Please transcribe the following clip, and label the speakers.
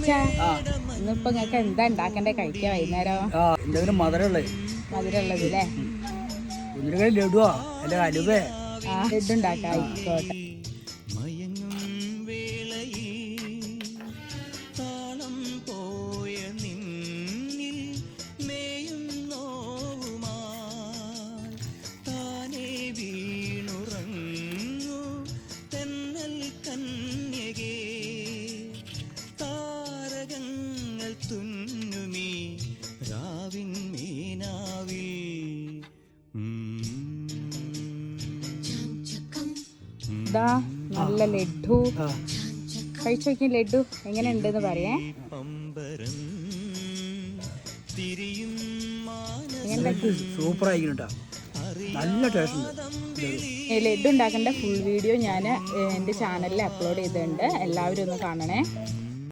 Speaker 1: അച്ഛാ ഇന്നിപ്പോ നിങ്ങൾക്ക് എന്താ ഉണ്ടാക്കണ്ടേ കഴിക്കാൻ വൈകുന്നേരം?
Speaker 2: എന്തെങ്കിലും മധുരമുള്ളത്
Speaker 1: അല്ലേ?
Speaker 2: ലഡുവാ അല്ലെ അലുവേ?
Speaker 1: ലഡു ഉണ്ടാക്കാം, ആയിക്കോട്ടെ. നല്ല ലഡു കഴിച്ചു നോക്കിയ ലഡു എങ്ങനെ ഉണ്ടെന്ന് പറയേ.
Speaker 2: സൂപ്പർ ആയിട്ടാ, നല്ല ടേസ്റ്റ്.
Speaker 1: ലഡു ഉണ്ടാക്കേണ്ട ഫുൾ വീഡിയോ ഞാൻ എൻ്റെ ചാനലിൽ അപ്ലോഡ് ചെയ്തിട്ടുണ്ട്, എല്ലാവരും ഒന്ന് കാണണേ.